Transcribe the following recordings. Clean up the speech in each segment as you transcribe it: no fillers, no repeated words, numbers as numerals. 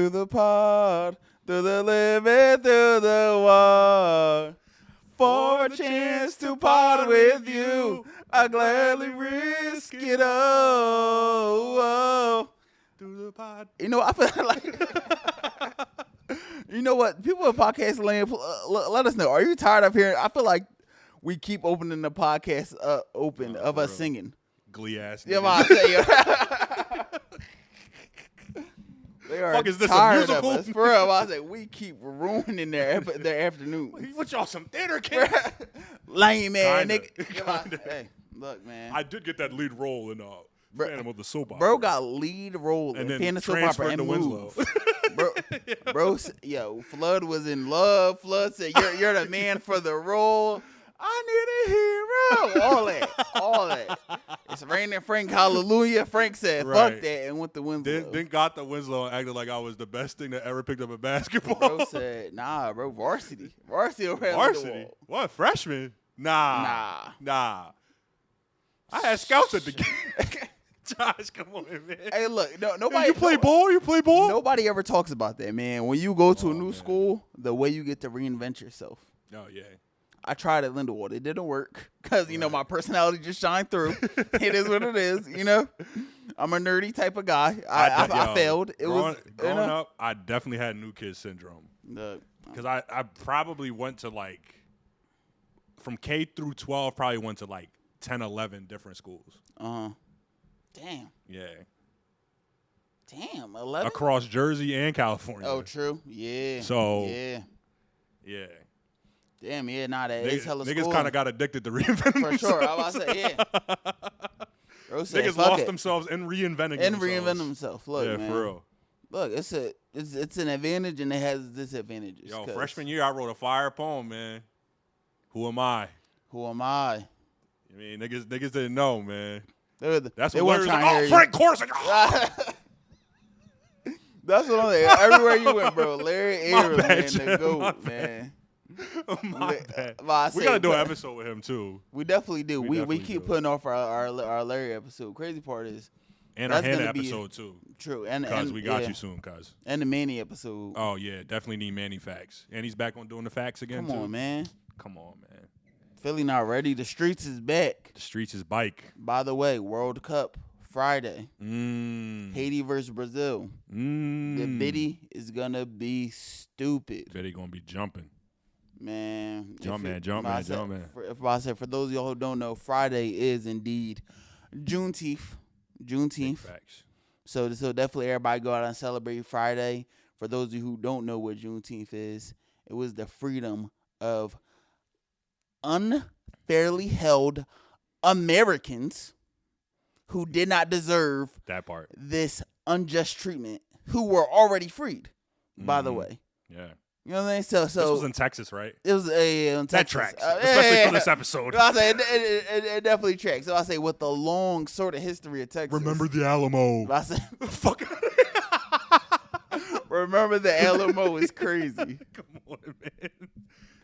through the pod, through the living, through the wall. For a chance to part with you, I gladly risk it all. Through the pod. You know, I feel like, you know what? People in podcast land, let us know. Are you tired of hearing? I feel like we keep opening the podcast open of us singing. Glee ass. Yeah, I say. They are fuck is this, tired a musical? of us. For real, I say we keep ruining their afternoon. What y'all, some theater kids? Lame man, Kinda. nigga. Hey, look, man. I did get that lead role in Phantom of the Soap Opera. Bro got lead role in Phantom of the Soap Opera and Winslow. Bro, yo, Flood was in love. Flood said, "You're the man for the role. I need a hero." All that. It's raining Frank, hallelujah. Frank said, Right. "Fuck that," and went to Winslow. Then got the Winslow and acted like I was the best thing that ever picked up a basketball. Bro said, "Nah, bro, varsity around the wall." What, freshman? Nah. I had scouts at the game. Josh, come on, man. Hey, look, nobody. You play ball? Nobody ever talks about that, man. When you go to a new school, the way you get to reinvent yourself. Oh, yeah. I tried at Lindenwood. It didn't work because, you know, my personality just shined through. It is what it is, you know. I'm a nerdy type of guy. I failed. Growing up, I definitely had new kid syndrome. Because I probably went to, like, from K through 12, probably went to, like, 10, 11 different schools. Damn. Yeah. Damn, 11? Across Jersey and California. Oh, true. Yeah. So. Yeah. Damn, yeah, that is hella niggas kind of got addicted to reinventing For themselves. sure. I was about to say, yeah. Niggas lost themselves in reinventing themselves. Look, yeah, man. For real. Look, it's an advantage and it has disadvantages. Yo, freshman year, I wrote a fire poem, man. Who am I? I mean, niggas didn't know, man. That's they what Larry was like, Frank Corsica. That's what I'm saying. Everywhere you went, bro. Larry Aaron, man, the GOAT, man. My bad. We got to do an episode with him, too. We definitely do. We keep putting off our Larry episode. Crazy part is. And our Hannah episode, too. True. Because we got you soon, cuz. And the Manny episode. Oh, yeah. Definitely need Manny facts. And he's back on doing the facts again, too. Come on, man. Philly not ready. The streets is back. The streets is bike. By the way, World Cup Friday. Haiti versus Brazil. The biddy is going to be stupid. Biddy going to be jumping. Man. Jump man. If I said, for those of y'all who don't know, Friday is indeed Juneteenth. Facts. So definitely everybody go out and celebrate Friday. For those of you who don't know what Juneteenth is, it was the freedom of unfairly held Americans who did not deserve that part, this unjust treatment, who were already freed, by the way. Yeah. You know what I mean? So this was in Texas, right? It was in Texas. That tracks, especially for this episode. I say it definitely tracks. So I say with the long sort of history of Texas. Remember the Alamo. I say, fuck. Remember the Alamo is crazy. Come on, man.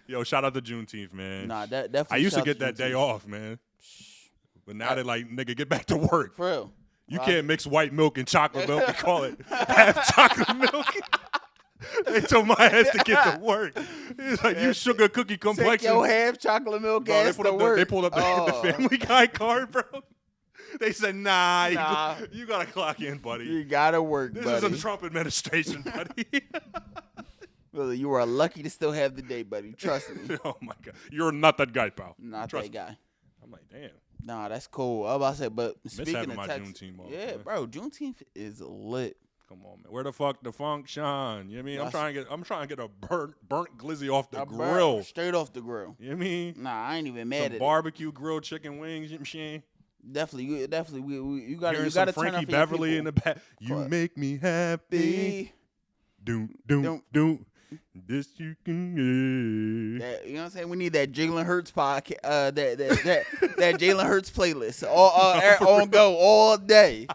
Yo, shout out to Juneteenth, man. Nah, definitely. I used to get that day off, man. But now they're like, nigga, get back to work. For real. You can't mix white milk and chocolate milk and call it half chocolate milk. They told my ass to get to work. It's like, you sugar cookie complexion. Take your half chocolate milk ass to work. They pulled up the Family Guy card, bro. They said, nah. You got to clock in, buddy. You got to work, buddy. This is a Trump administration, buddy. Well, you are lucky to still have the day, buddy. Trust me. Oh, my God. You're not that guy, pal. Not Trust that guy. Me. I'm like, damn. Nah, that's cool. I was about to say, but speaking of Texas, Juneteenth moment, yeah, man. Bro, Juneteenth is lit. Come on, man. Where the fuck the function? You know what I mean? I'm trying to get a burnt glizzy off the grill. Straight off the grill. You know what I mean? Nah, I ain't even mad at it. Barbecue grilled chicken wings, you know what I'm saying? Definitely. You got to turn Frankie up for Beverly in the back. You make me happy. Doom. This you can get. You know what I'm saying? We need that Jalen Hurts podcast, that Jalen Hurts playlist, on go all day.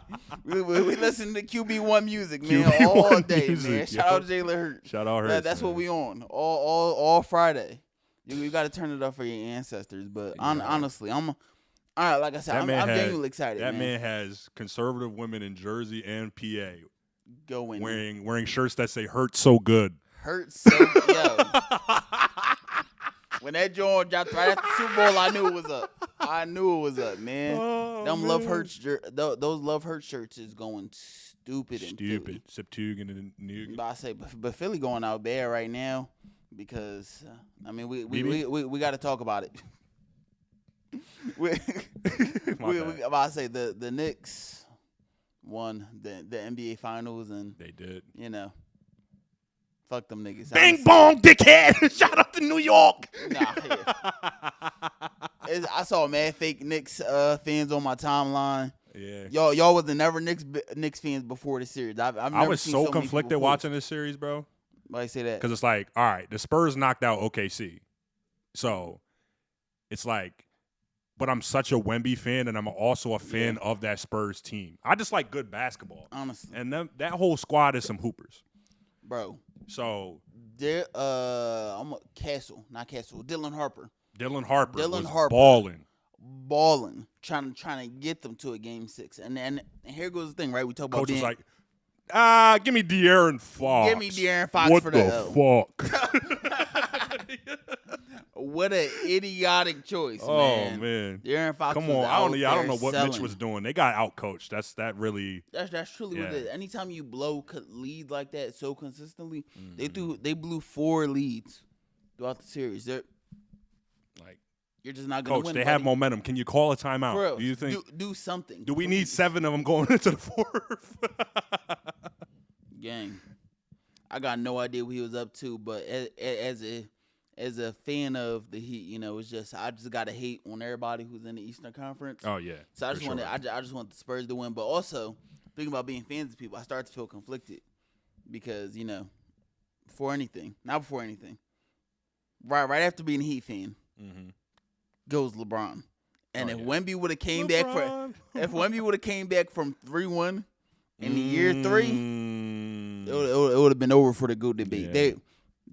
We listen to QB1 music, man, all day, man. Shout out to Jalen Hurts. Shout out Hurts. That's what we on all Friday. You got to turn it up for your ancestors. But honestly, all right. Like I said, I'm genuinely excited. That man has conservative women in Jersey and PA Go in. Wearing shirts that say "hurt so good." Hurt so yo. When that joint dropped right after the Super Bowl, I knew it was up. Man. Oh, Love hurt those love hurt shirts is going stupid. Septug and Nug. But I say, but Philly going out bad right now because I mean we got to talk about it. we about to say the Knicks won the NBA Finals and they did. Fuck them niggas. Bang bong, dickhead! Shout out to New York. Nah, yeah. I saw mad fake Knicks fans on my timeline. Yeah, y'all was never Knicks fans before the series. I was so conflicted watching this series, bro. Why you say that? Because it's like, all right, the Spurs knocked out OKC, so it's like, but I'm such a Wemby fan, and I'm also a fan of that Spurs team. I just like good basketball, honestly. And that whole squad is some hoopers, bro. So there, Dylan Harper was balling, trying to get them to a game 6. And here goes the thing, right? We talk about coach was like, give me De'Aaron Fox. Give me De'Aaron Fox what for the fuck? What an idiotic choice, man. De'Aaron Fox. Come on, I don't know what selling. Mitch was doing. They got outcoached. That's truly what it is. Anytime you blow lead like that so consistently, they blew 4 leads throughout the series. They're like, you're just not gonna win. Coach, they have momentum. Can you call a timeout? Bro, do you think do something? Do we need 7 of them going into the 4th? Gang, I got no idea what he was up to, but as a fan of the Heat, it's just I just gotta hate on everybody who's in the Eastern Conference. Oh yeah. So I just want the Spurs to win, but also thinking about being fans of people, I start to feel conflicted because not before anything, right after being a Heat fan, goes LeBron, and if Wemby would have came back from 3-1 in the year 3, it would have been over for the GOAT debate. Yeah.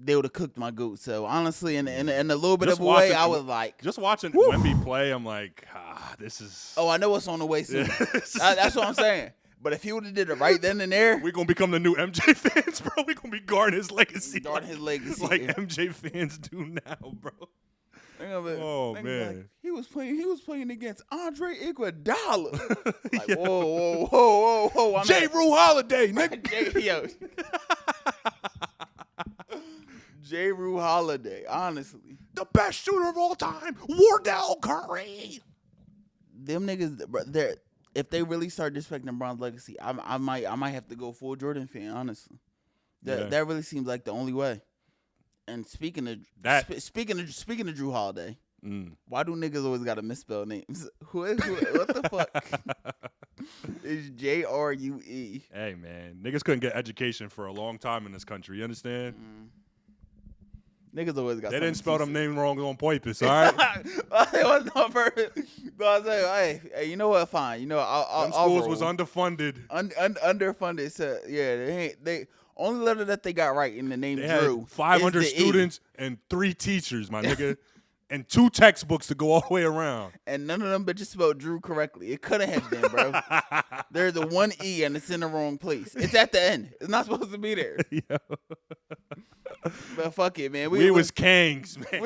They would have cooked my GOAT. So honestly, in a little bit of a way, I was like, just watching Wemby play, I'm like, this is. Oh, I know what's on the way soon. That's what I'm saying. But if he would have did it right then and there, we're gonna become the new MJ fans, bro. We're gonna be guarding his legacy. Like MJ fans do now, bro. Man, like, he was playing against Andre Iguodala. Like, whoa! J. Rue Holiday, nigga. J. Rue Holiday, honestly, the best shooter of all time, Wardell Curry. Them niggas, if they really start disrespecting LeBron's legacy, I might have to go full Jordan fan. Honestly, that really seems like the only way. And speaking of Drew Holiday, why do niggas always gotta misspell names? What the fuck? It's J-R-U-E. Hey man, niggas couldn't get education for a long time in this country. You understand? Niggas always got. They didn't spell them names wrong on purpose. All right. It was not perfect. But I was like, hey, you know what? Fine. I'll schools roll. Was underfunded. Underfunded. So yeah, they only letter that they got right in the name Drew. 500 students and 3 teachers, my nigga, and 2 textbooks to go all the way around. And none of them bitches spelled Drew correctly. It couldn't have been, bro. There's a 1 E and it's in the wrong place. It's at the end. It's not supposed to be there. But fuck it, man. We was Kangs, man.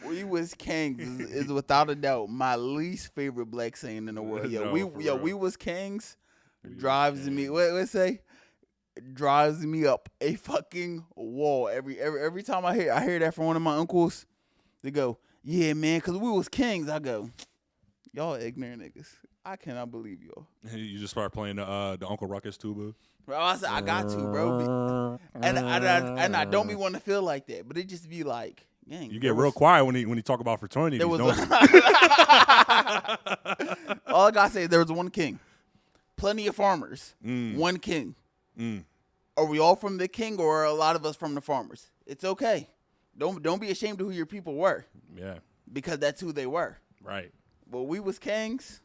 We was Kangs is without a doubt my least favorite black saying in the world. We was Kangs drives me. What say? Drives me up a fucking wall every time I hear that from one of my uncles. They go, yeah, man, because we was kings. I go, y'all ignorant niggas. I cannot believe y'all. You just start playing the Uncle Ruckus tuba. Bro, I said I got to, bro. And I don't be want to feel like that, but it just be like, dang. You get real quiet when he talk about fraternities. All I gotta say is there was one king, plenty of farmers, one king. Are we all from the king, or are a lot of us from the farmers? It's okay. Don't be ashamed of who your people were. Yeah, because that's who they were. Right. Well, we was kings.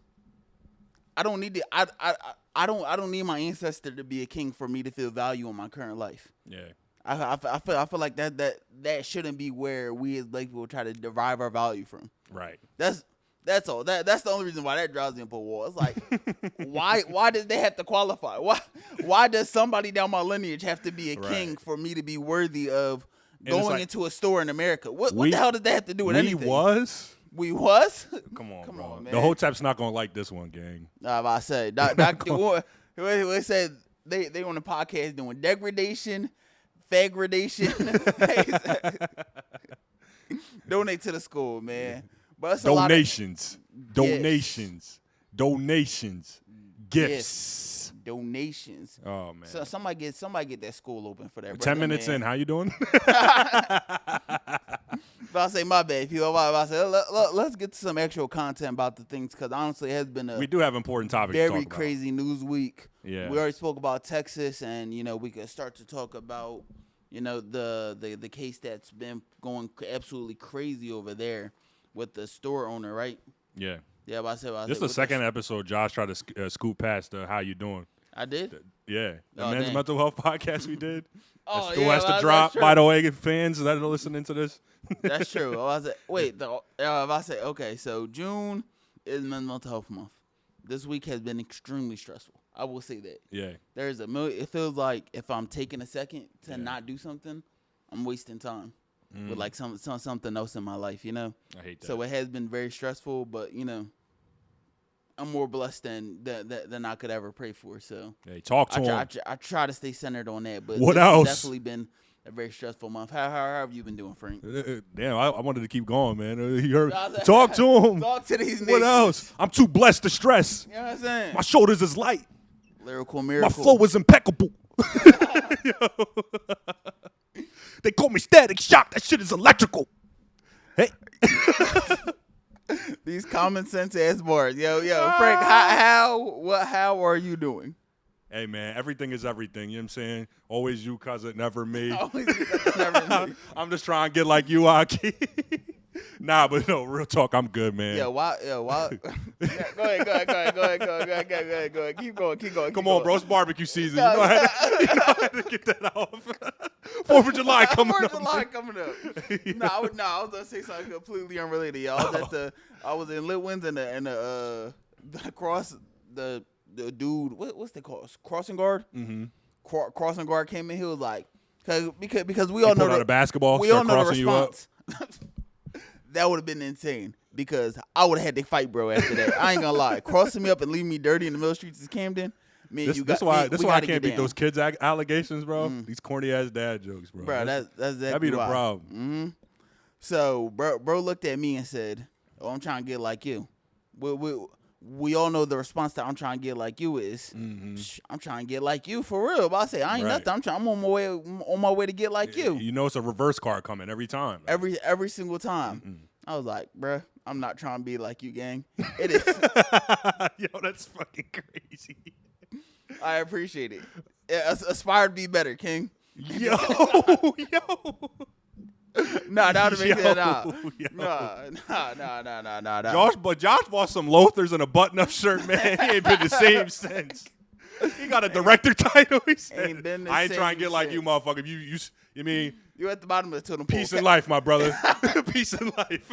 I don't need to. I don't need my ancestor to be a king for me to feel value in my current life. Yeah. I feel like that shouldn't be where we as black people try to derive our value from. Right. That's That's all. That's the only reason why that drives me up a wall. It's like, why did they have to qualify? Why does somebody down my lineage have to be a king for me to be worthy of going into a store in America? What the hell did that have to do with anything? We was? Come on, man. The Hotep's not gonna like this one, gang. I said, Dr. They said they on the podcast doing degradation, fagradation. Donate to the school, man. But it's donations, gifts, donations. Oh man! So somebody get that school open for that. 10 minutes in, how you doing? But I'll say my bad, people. I say let's get to some actual content about the things, because honestly, it has been we do have important topics. To talk about. Crazy news week. Yeah, we already spoke about Texas, and we could start to talk about the case that's been going absolutely crazy over there with the store owner, right? Yeah. Yeah, but I said this is the second episode Josh tried to scoot past how you doing. I did? The men's mental health podcast we did. Oh, still has to drop. By the way, fans that are listening to this. That's true. I was like, wait, I say, okay, so June is mental health month. This week has been extremely stressful. I will say that. Yeah. There's it feels like if I'm taking a second to not do something, I'm wasting time. With like something else in my life, I hate that. So it has been very stressful, but I'm more blessed than I could ever pray for. So hey, talk to him. I try to stay centered on that, but what else? It's definitely been a very stressful month. How have you been doing, Frank? Damn, I wanted to keep going, man. You heard, talk to him. Talk to these niggas. What else? I'm too blessed to stress. You know what I'm saying? My shoulders is light. Lyrical miracle. My flow is impeccable. They call me Static Shock. That shit is electrical. Hey. These common sense ass bars. Yo, Frank, how are you doing? Hey, man, everything is everything. You know what I'm saying? Always you, cousin, never me. Always you, cousin, never me. I'm just trying to get like you, Aki. Nah, but no, real talk, I'm good, man. Why? Go ahead. Keep going. Come on, bro. It's barbecue season. You know how to get that off. 4th of July coming up. 4th of July coming up. I was gonna say something completely unrelated. Y'all, I was in Litwin's and the dude. What's they called? Crossing guard. Mm-hmm. Crossing guard came in. He was like, because we all know out a basketball. We all know the response. That would have been insane, because I would have had to fight, bro, after that. I ain't gonna lie. Crossing me up and leaving me dirty in the middle streets of Camden. This is why I can't beat those kids' allegations, bro. These corny ass dad jokes, bro. Bro, that's exactly that'd be the why. problem. Mm-hmm. So, bro looked at me and said, "Oh, I'm trying to get like you." We all know the response that I'm trying to get like you is, I'm trying to get like you for real. But I say I ain't nothing. I'm on my way to get like you. You know it's a reverse card coming every time. Man. Every single time. I was like, bro, I'm not trying to be like you, gang. It is. Yo, that's fucking crazy. I appreciate it. Aspire to be better, King. Yo. Nah, that would make sense. Nah. Josh bought some loafers and a button-up shirt, man. He ain't been the same since. He got a director title. He said, I ain't trying to get like you, motherfucker. You mean you at the bottom of the totem pole. Peace in life, my brother. Peace in life.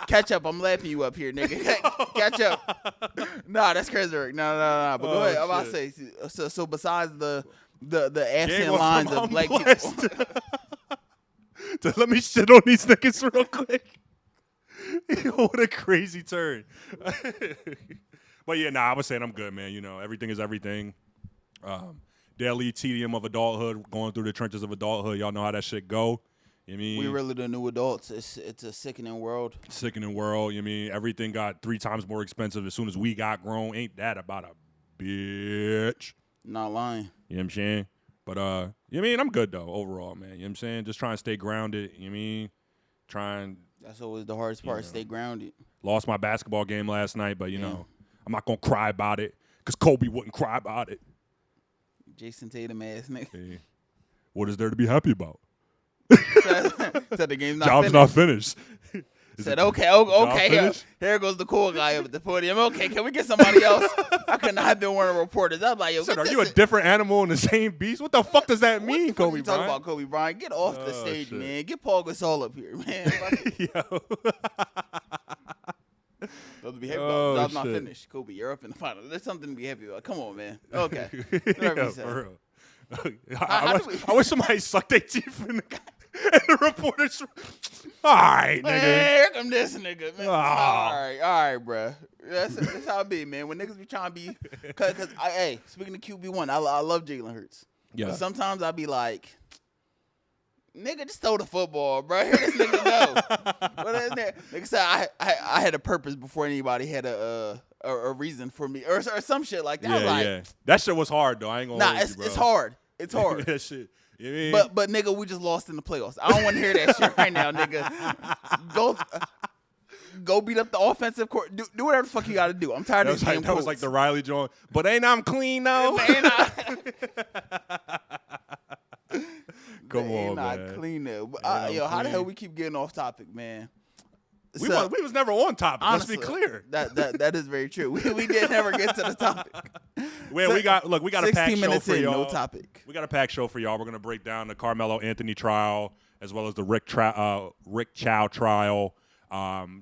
Catch up. I'm lapping you up here, nigga. Catch up. Nah, that's crazy, Rick. No. But go ahead. I'm about to say. So besides the absent lines of black people. Let me shit on these niggas real quick. What a crazy turn. But yeah, I was saying I'm good, man. Everything is everything. Daily tedium of adulthood, going through the trenches of adulthood. Y'all know how that shit go. You mean we really the new adults. It's a sickening world. You mean everything got 3 times more expensive as soon as we got grown. Ain't that about a bitch? Not lying. You know what I'm saying? But I'm good though overall, man. You know what I'm saying? Just trying to stay grounded. That's always the hardest part. Stay grounded. Lost my basketball game last night, but I'm not gonna cry about it because Kobe wouldn't cry about it. Jason Tatum ass nigga. Hey, what is there to be happy about? Said the game's not finished. Said okay. Here goes the cool guy up at the podium. Okay, can we get somebody else? I could not have been one of the reporters. I'm like, yo, are you a different animal in the same beast? What the fuck does that mean, Kobe Bryant? Talking about Kobe Bryant. Get off the stage, shit. Man. Get Paul Gasol up here, man. Something to be happy Oh, about. Job's not shit. finished. Kobe, you're up in the final. There's something to be happy about. Come on, man. Okay. Yeah, Whatever you say. for real. How do we- I wish somebody sucked their teeth in the reporters. All right, nigga. Man, here come this nigga. Man. Ah. All right, bro. That's how it be, man. When niggas be trying to be, cause hey, speaking of QB1, I love Jalen Hurts. Yeah. But sometimes I be like, nigga, just throw the football, bro. Here this nigga go. What is that? Nigga said I had a purpose before anybody had a reason for me or some shit like that. I was like, yeah. That shit was hard though. I ain't gonna hold you, bro. it's hard. It's hard. That shit. You know what I mean? But nigga, we just lost in the playoffs. I don't want to hear that shit right now, nigga. Go beat up the offensive court. Do whatever the fuck you got to do. I'm tired of these damn that was like the Riley joint. But ain't I'm clean though? Come on, man. Clean though. But, yo, how the hell we keep getting off topic, man? We was never on topic. Honestly, let's be clear. That is very true. We did never get to the topic. Well, we got a packed 16 show minutes for in, y'all. no topic. We got a packed show for y'all. We're gonna break down the Karmelo Anthony trial as well as the Rick Chow trial.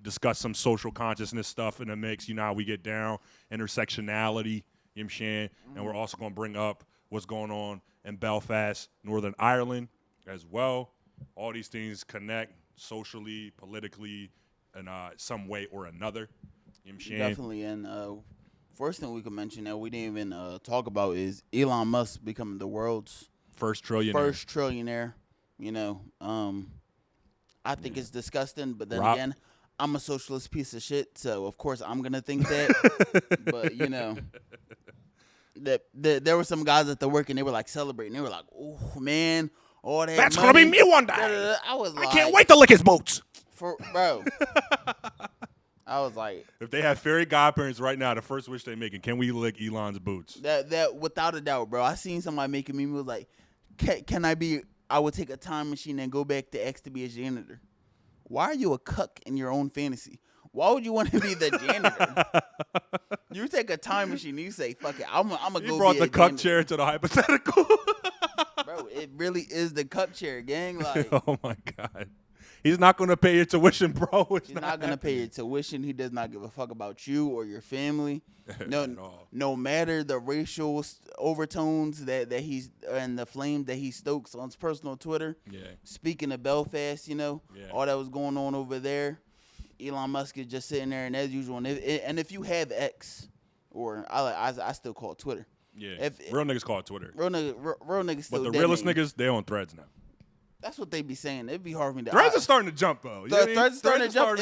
Discuss some social consciousness stuff in the mix. You know how we get down, intersectionality. You know what I'm saying? And we're also gonna bring up what's going on in Belfast, Northern Ireland, as well. All these things connect socially, politically, in some way or another. You know what I'm saying? Definitely. And first thing we could mention that we didn't even talk about is Elon Musk becoming the world's first trillionaire. You know, I think it's disgusting, but then Rock. again, I'm a socialist piece of shit, so of course I'm gonna think that. But you know, there were some guys at the work and they were like celebrating. They were like, "Oh man, all that That's money. gonna be me one day. I Can't wait to lick his boots. Bro. I was like, if they have fairy godparents right now, the first wish they making, can we lick Elon's boots? That without a doubt, bro. I seen somebody making me was like, I would take a time machine and go back to X to be a janitor. Why are you a cuck in your own fantasy? Why would you want to be the janitor? You take a time machine and you say, fuck it, I'm gonna go. You brought be the a cuck janitor. chair to the hypothetical. Bro, it really is the cuck chair, gang. Like, oh my God. He's not going to pay your tuition, bro. he's not going to pay your tuition. He does not give a fuck about you or your family. No matter the racial overtones that he's and the flame that he stokes on his personal Twitter. Yeah. Speaking of Belfast, you know, all that was going on over there. Elon Musk is just sitting there, and as usual, and if you have X, or I still call it Twitter. Yeah. Real niggas call it Twitter. Real niggas still. But the realest niggas, they on Threads now. That's what they be saying. It'd be hard for me to. Threads are starting to jump though. Threads are starting to jump.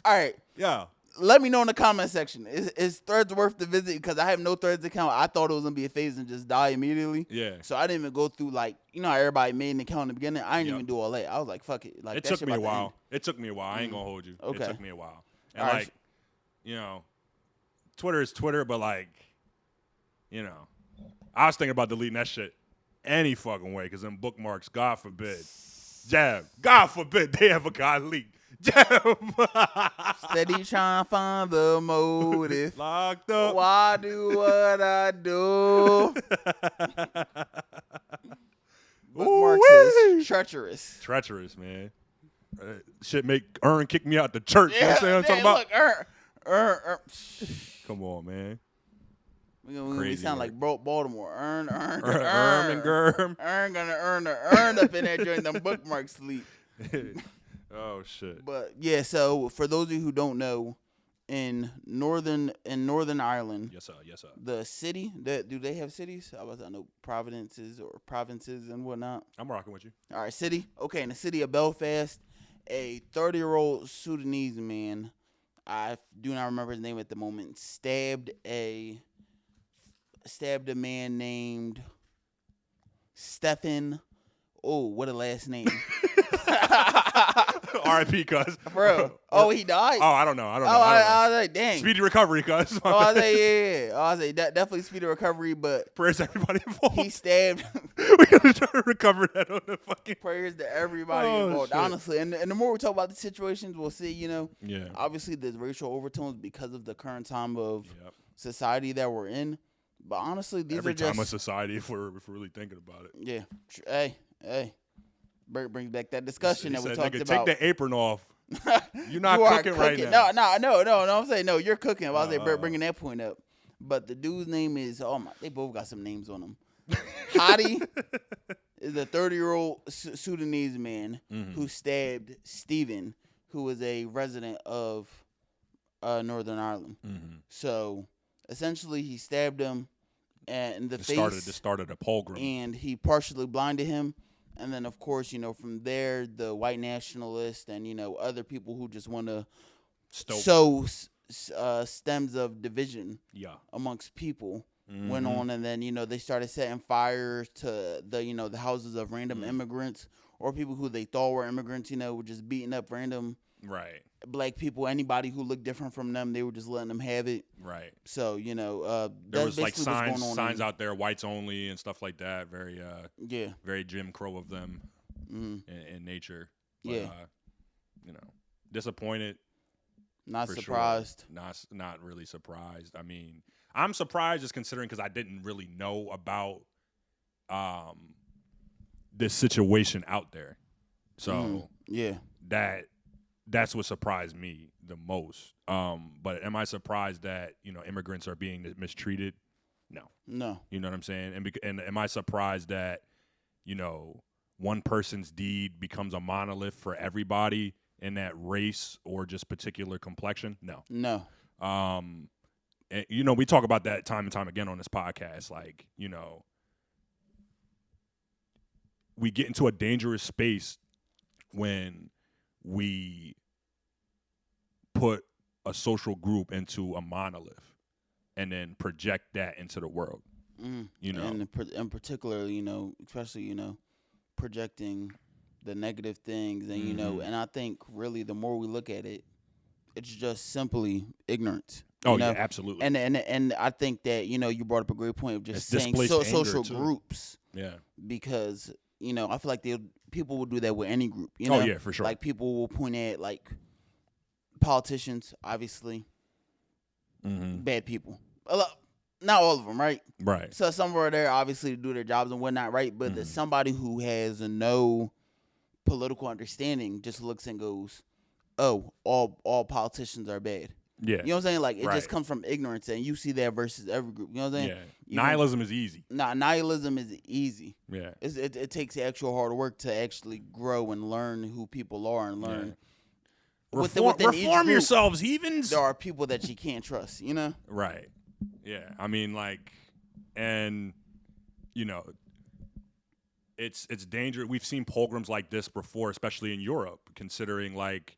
All right. Yeah. Let me know in the comment section. Is Threads worth the visit? Because I have no Threads account. I thought it was gonna be a phase and just die immediately. Yeah. So I didn't even go through how everybody made an account in the beginning. I didn't even do all that. I was like, fuck it. Like it took me a while. It took me a while. I ain't gonna hold you. Okay. It took me a while. And Twitter is Twitter, but I was thinking about deleting that shit any fucking way because them bookmarks, God forbid. Jab. God forbid they ever got leaked. Jab. Steady trying to find the motive. Locked up. Why do what I do? Bookmarks is treacherous. Treacherous, man. Shit make Earn kick me out the church. You know what I'm talking about? Look, Come on, man. We sound like Baltimore. Earn and Germ. Earn gonna earn up in there during them bookmark sleep. Oh shit. But yeah, so for those of you who don't know, in Northern Ireland, yes sir. The city do they have cities? I know provinces and whatnot. I'm rocking with you. All right, city. Okay, in the city of Belfast, a 30-year-old Sudanese man, I do not remember his name at the moment, stabbed a man named Stephen. Oh, what a last name. R.I.P. cuz. Bro. Oh, he died? Oh, I don't know. I was like, dang. Speedy recovery, cuz. Oh, I was like, yeah. I was like, definitely speedy recovery, but prayers to everybody involved. He stabbed. We gotta try to recover that on the fucking. Prayers to everybody involved, shit. honestly. And the more we talk about the situations, we'll see, Yeah. Obviously, there's racial overtones because of the current time of society that we're in. But honestly, these every are just. time of society, if we're really thinking about it. Yeah. Hey. Bert brings back that discussion that we talked nigga, about. take the apron off. You're not You are cooking right now. No. I'm saying no. You're cooking. I was bringing that point up. But the dude's name is they both got some names on them. Hadi is a 30-year-old Sudanese man who stabbed Stephen, who was a resident of Northern Ireland. So essentially, he stabbed him in the face. This started a pogrom, and he partially blinded him. And then, of course, from there, the white nationalists and other people who just want to sow stems of division amongst people went on, and then they started setting fire to the houses of random immigrants or people who they thought were immigrants. Were just beating up random black people. Anybody who looked different from them, they were just letting them have it. Right. So there was like signs out there, whites only and stuff like that. Very very Jim Crow of them in nature. But, disappointed. Not surprised. Sure. Not really surprised. I mean, I'm surprised just considering because I didn't really know about this situation out there. So that's what surprised me the most. But am I surprised that immigrants are being mistreated? No. You know what I'm saying? And am I surprised that one person's deed becomes a monolith for everybody in that race or just particular complexion? No. And, we talk about that time and time again on this podcast. Like, we get into a dangerous space when we put a social group into a monolith and then project that into the world. And in particular, especially, projecting the negative things and, and I think really the more we look at it, it's just simply ignorance. Yeah, absolutely. And I think that, you brought up a great point of just saying social groups. Yeah. Because, I feel like people will do that with any group. Oh, yeah, for sure. Like people will point at like politicians, obviously, bad people. Not all of them, right? Right. So some are there obviously to do their jobs and whatnot, right? But there's somebody who has no political understanding just looks and goes, "Oh, all politicians are bad." Yeah. You know what I'm saying? Like it just comes from ignorance, and you see that versus every group. You know what I'm saying? Yeah. Nihilism is easy. Nihilism is easy. Yeah. It takes actual hard work to actually grow and learn who people are and learn. Yeah. Reform yourselves, heathens. There are people that you can't trust. Right. Yeah. I mean, like, and it's dangerous. We've seen pogroms like this before, especially in Europe, considering like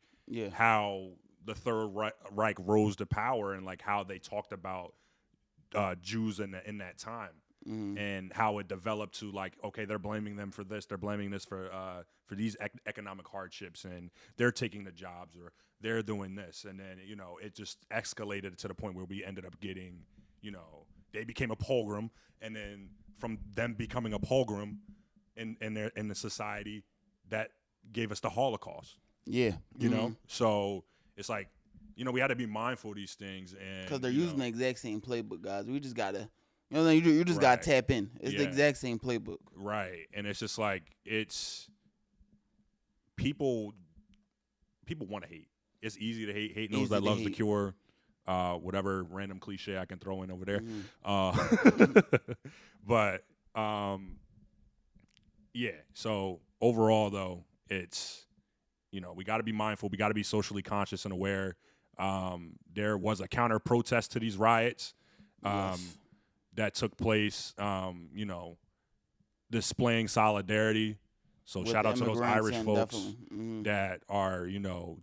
how the Third Reich rose to power and like how they talked about Jews in that time and how it developed to like, okay, they're blaming them for this, they're blaming this for these economic hardships, and they're taking the jobs or they're doing this, and then it just escalated to the point where we ended up getting they became a pogrom, and then from them becoming a pogrom in the society that gave us the Holocaust. Yeah, so. It's like, we had to be mindful of these things, and because they're using the exact same playbook, guys. We just gotta, you just gotta tap in. It's the exact same playbook, right? And it's just like people want to hate. It's easy to hate. Hate knows that loves the cure. Whatever random cliche I can throw in over there. But So overall, though, it's. We got to be mindful. We got to be socially conscious and aware. There was a counter protest to these riots that took place, displaying solidarity. So shout out to those Irish folks that are,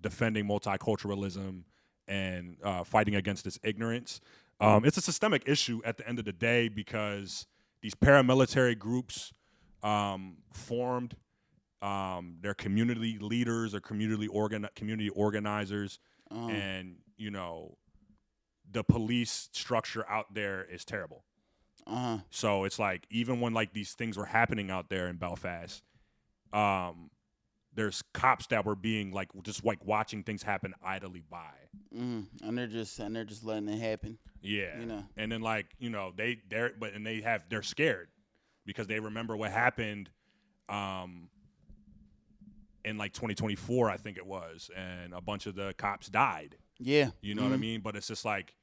defending multiculturalism and fighting against this ignorance. It's a systemic issue at the end of the day because these paramilitary groups formed. They're community leaders or community organizers, and the police structure out there is terrible. So it's like even when like these things were happening out there in Belfast, there's cops that were being like just like watching things happen idly by, and they're just letting it happen. Yeah, and then like they're scared because they remember what happened. in like 2024, I think it was, and a bunch of the cops died. Yeah. You know what I mean? But it's just like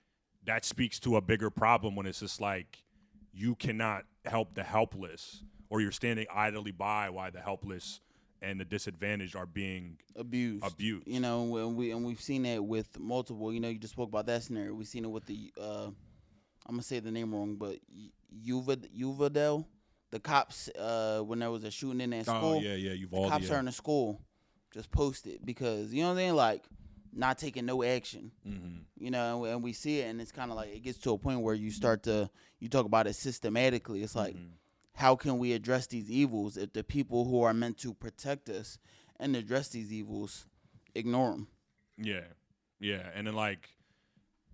that speaks to a bigger problem when it's just like you cannot help the helpless, or you're standing idly by while the helpless and the disadvantaged are being abused. You know, and we've seen that with multiple. You know, you just spoke about that scenario. We've seen it with the I'm gonna say the name wrong, but Uvadel, the cops when there was a shooting in that school. Oh yeah, the cops are in the school, just posted because you know what I'm saying, like not taking no action. You know, and we see it, and it's kind of like it gets to a point where you talk about it systematically. It's like, how can we address these evils if the people who are meant to protect us and address these evils ignore them? Yeah, and then like,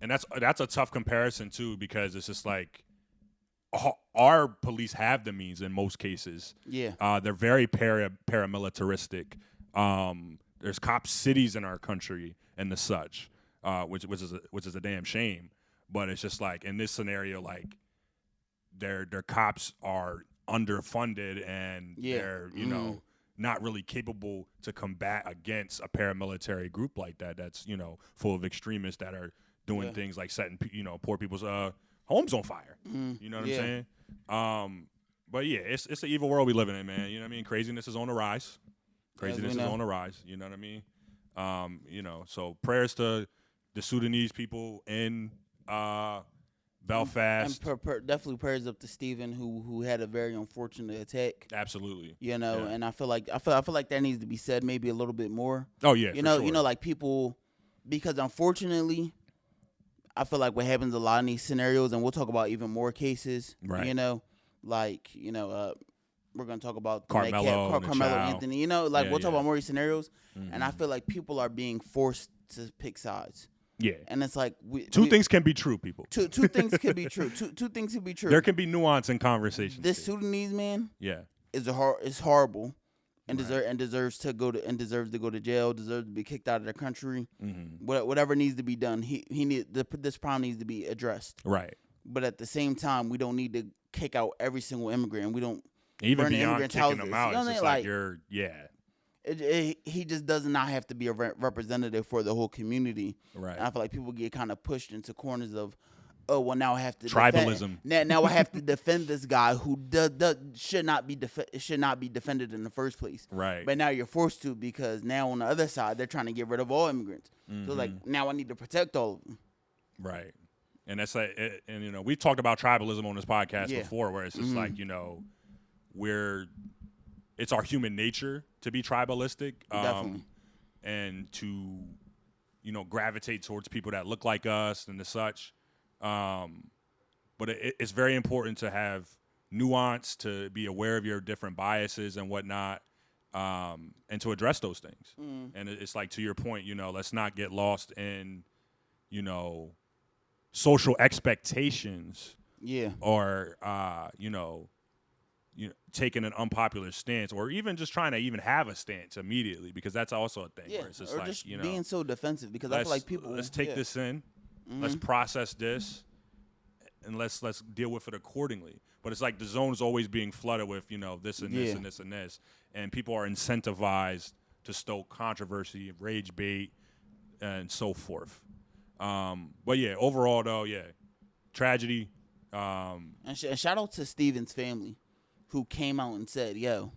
and that's a tough comparison too, because it's just like our police have the means in most cases. Yeah, they're very paramilitaristic. There's cop cities in our country and the such, which is a damn shame. But it's just like in this scenario, like their cops are underfunded and they're not really capable to combat against a paramilitary group like that. That's full of extremists that are doing things like setting poor people's homes on fire. You know what I'm saying? But yeah, it's an evil world we live in, man. You know what I mean? Craziness is on the rise. Craziness is on the rise. You know what I mean? So prayers to the Sudanese people in Belfast. And definitely prayers up to Stephen, who had a very unfortunate attack. Absolutely. And I feel like that needs to be said maybe a little bit more. Oh yeah. You know, like people, because unfortunately, I feel like what happens a lot in these scenarios, and we'll talk about even more cases. Right. We're gonna talk about Karmelo Anthony. We'll talk about more of these scenarios, and I feel like people are being forced to pick sides. Yeah, and it's like two things can be true, people. Two things can be true. Two things can be true. There can be nuance in conversations. This Sudanese man, is horrible, and deserves to go to jail. Deserves to be kicked out of the country. Whatever needs to be done, this problem needs to be addressed. Right. But at the same time, we don't need to kick out every single immigrant. And we don't even burn beyond immigrant kicking houses. them out. It's just like you're he just does not have to be a representative for the whole community. Right. And I feel like people get kind of pushed into corners of, oh, well, now I have to tribalism. Now I have to defend this guy who should not be defended in the first place. Right. But now you're forced to, because now on the other side they're trying to get rid of all immigrants. So like now I need to protect all of them. Right. And that's like, and we've talked about tribalism on this podcast before, where it's just like it's our human nature to be tribalistic, and to gravitate towards people that look like us and the such. But it's very important to have nuance, to be aware of your different biases and whatnot, and to address those things. And it's like, to your point, let's not get lost in social expectations, or taking an unpopular stance, or even just trying to even have a stance immediately, because that's also a thing. Where it's just or like, just being so defensive, because I feel like people. Let's take this in, let's process this, and let's deal with it accordingly. But it's like the zone is always being flooded with this and this and this and this, and people are incentivized to stoke controversy, rage bait, and so forth. But yeah, overall though, tragedy. And shout out to Steven's family, who came out and said, "Yo,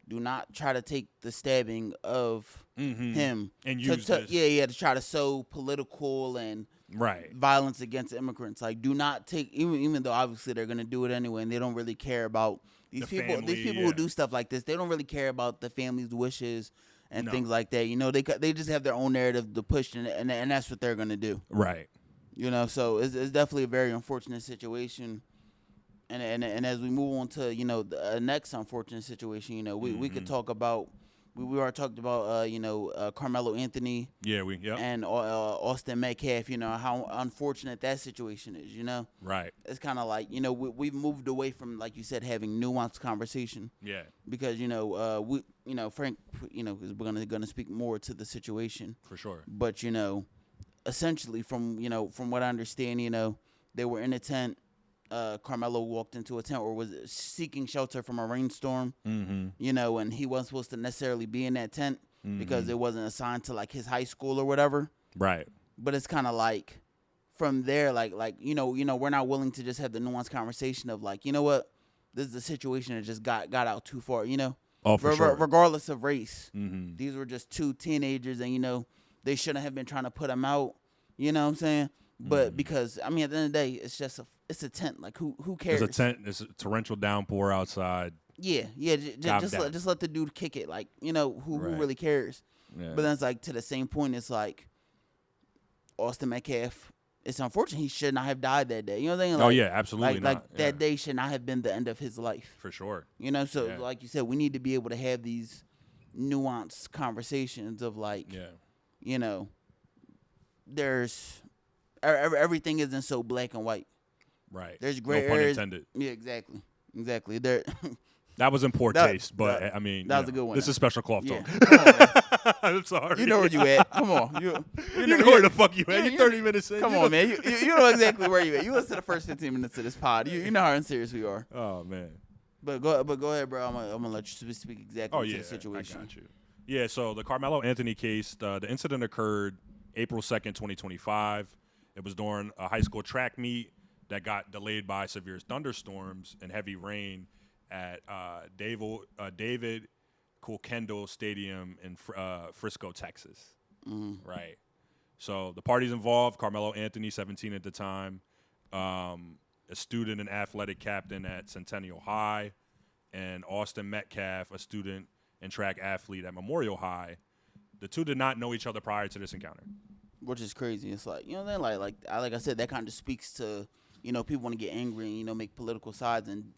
do not try to take the stabbing of him and use this. To try to sow political and right violence against immigrants. Like, do not take, even though obviously they're gonna do it anyway, and they don't really care about these people. Family, these people who do stuff like this, they don't really care about the family's wishes and things like that. They just have their own narrative to push, and that's what they're gonna do. Right. So it's definitely a very unfortunate situation. And as we move on to the next unfortunate situation, we could talk about we already talked about Karmelo Anthony, and Austin Metcalf. How unfortunate that situation is. Right. It's kind of like we've moved away from, like you said, having nuanced conversation. Yeah. Because Frank is gonna speak more to the situation for sure. But essentially from what I understand, they were in a tent. Karmelo walked into a tent or was seeking shelter from a rainstorm, Mm-hmm. And he wasn't supposed to necessarily be in that tent because Mm-hmm. it wasn't assigned to like his high school or whatever. Right. But it's kind of like from there, like we're not willing to just have the nuanced conversation of like, you know what, this is a situation that just got out too far, Oh, for sure. regardless of race. Mm-hmm. These were just two teenagers, and they shouldn't have been trying to put them out. You know what I'm saying? But because I mean, at the end of the day, it's just it's a tent. Like who cares? It's a tent. It's a torrential downpour outside. Yeah. Just let the dude kick it. Like who really cares? Yeah. But then it's like to the same point. It's like Austin Metcalf. It's unfortunate he should not have died that day. You know what I'm saying? Like, oh yeah, absolutely not. Like that day should not have been the end of his life. For sure. So like you said, we need to be able to have these nuanced conversations of like, there's everything isn't so black and white. Right. There's gray no pun areas. intended. Yeah, exactly. There. That was in poor taste, but I mean, that was a good one. This is special cloth Yeah. talk. I'm sorry. You know where you at? Come on, you know where the fuck you at? You're 30 minutes in. Come on, man. You know exactly where you at. You listen to the first 15 minutes of this pod. You know how serious we are. Oh man. But go ahead, bro. I'm gonna let you speak exactly to the situation. I got you. Yeah. So the Karmelo Anthony case, the incident occurred April 2nd, 2025. It was during a high school track meet that got delayed by severe thunderstorms and heavy rain at David Kulkendall Stadium in Frisco, Texas. Mm-hmm. Right. So the parties involved: Karmelo Anthony, 17 at the time, a student and athletic captain at Centennial High, and Austin Metcalf, a student and track athlete at Memorial High. The two did not know each other prior to this encounter. Which is crazy. It's like, like I said, that kind of speaks to, people want to get angry and, make political sides. And,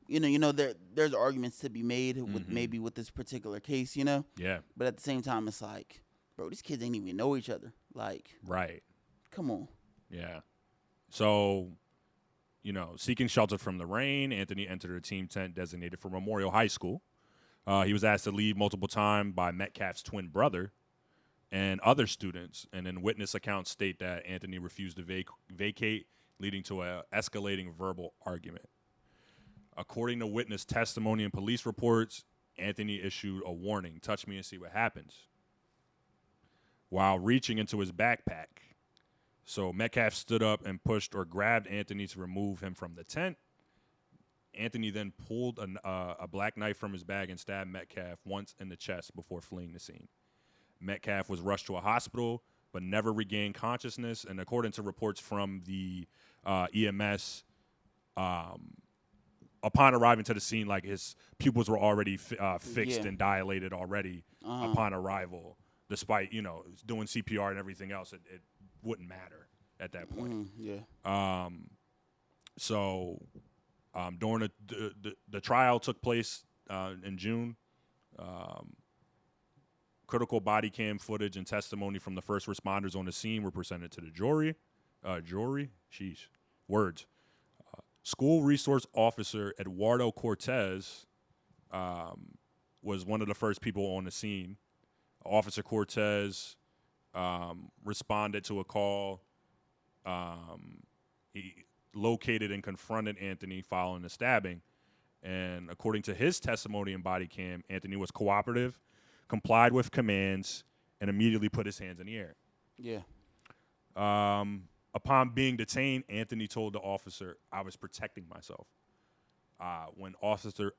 there's arguments to be made with maybe with this particular case, Yeah. But at the same time, it's like, bro, these kids ain't even know each other. Like. Right. Come on. Yeah. So, seeking shelter from the rain, Anthony entered a team tent designated for Memorial High School. He was asked to leave multiple times by Metcalf's twin brother and other students, and then witness accounts state that Anthony refused to vacate, leading to an escalating verbal argument. According to witness testimony and police reports, Anthony issued a warning, "Touch me and see what happens," while reaching into his backpack. So Metcalf stood up and pushed or grabbed Anthony to remove him from the tent. Anthony then pulled a black knife from his bag and stabbed Metcalf once in the chest before fleeing the scene. Metcalf was rushed to a hospital, but never regained consciousness. And according to reports from the EMS, upon arriving to the scene, like his pupils were already fixed and dilated already upon arrival. Despite doing CPR and everything else, it wouldn't matter at that point. So during the trial took place in June. Critical body cam footage and testimony from the first responders on the scene were presented to the jury. Sheesh. Words. School resource officer Eduardo Cortez was one of the first people on the scene. Officer Cortez responded to a call. He located and confronted Anthony following the stabbing. And according to his testimony in body cam, Anthony was cooperative, complied with commands, and immediately put his hands in the air. Yeah. Upon being detained, Anthony told the officer, "I was protecting myself." When Officer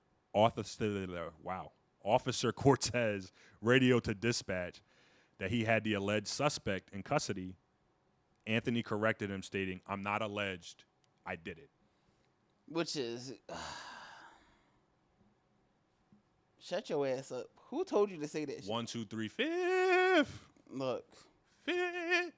Cortez radioed to dispatch that he had the alleged suspect in custody, Anthony corrected him, stating, "I'm not alleged. I did it." Which is... Shut your ass up. Who told you to say that shit? 1, 2, 3, 5th. Look. 5th.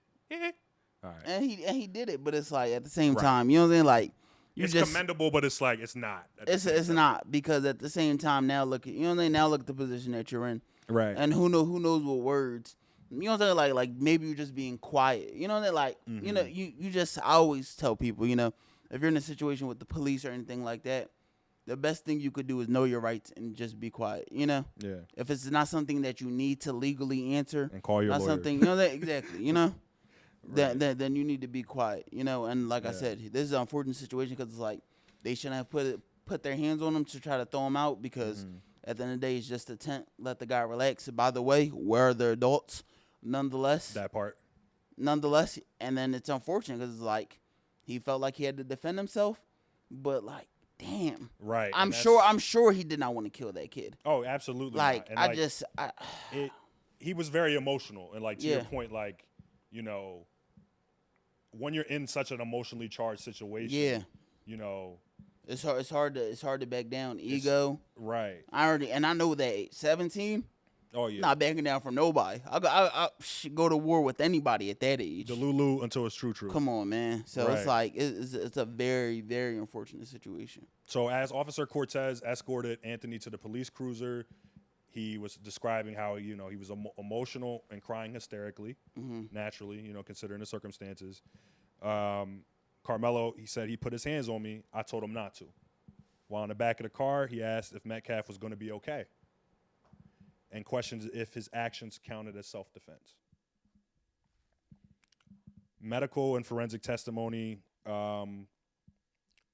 All right. And he did it, but it's like at the same time, you know what I'm saying? Like it's commendable, but it's like it's not. It's not, because at the same time now look at now look at the position that you're in. Right. And who knows what words. You know what I'm saying? Like maybe you're just being quiet. You know what I'm saying? Like you just, I always tell people, if you're in a situation with the police or anything like that, the best thing you could do is know your rights and just be quiet, Yeah. If it's not something that you need to legally answer. And call your not lawyer. Something, exactly, Right. then you need to be quiet, you know. And like I Yeah. said, this is an unfortunate situation because it's like they shouldn't have put their hands on him to try to throw him out because at the end of the day, it's just a tent. Let the guy relax. By the way, where are the adults? Nonetheless, That part. and then it's unfortunate because it's like he felt like he had to defend himself, but like, damn, Right. I'm sure he did not want to kill that kid. Oh, absolutely. Like, not. And he was very emotional, and like to your point, like, you know, when you're in such an emotionally charged situation, you know, it's hard to back down. Ego, right? I know that 17. Oh yeah, not backing down from nobody. I should go to war with anybody at that age. The Lulu until it's true. Come on, man. So it's like it's a very, very unfortunate situation. So as Officer Cortez escorted Anthony to the police cruiser, he was describing how, you know, he was emotional and crying hysterically, naturally, you know, considering the circumstances. Karmelo, he said he put his hands on me. I told him not to. While in the back of the car, he asked if Metcalf was going to be okay and questioned if his actions counted as self-defense. Medical and forensic testimony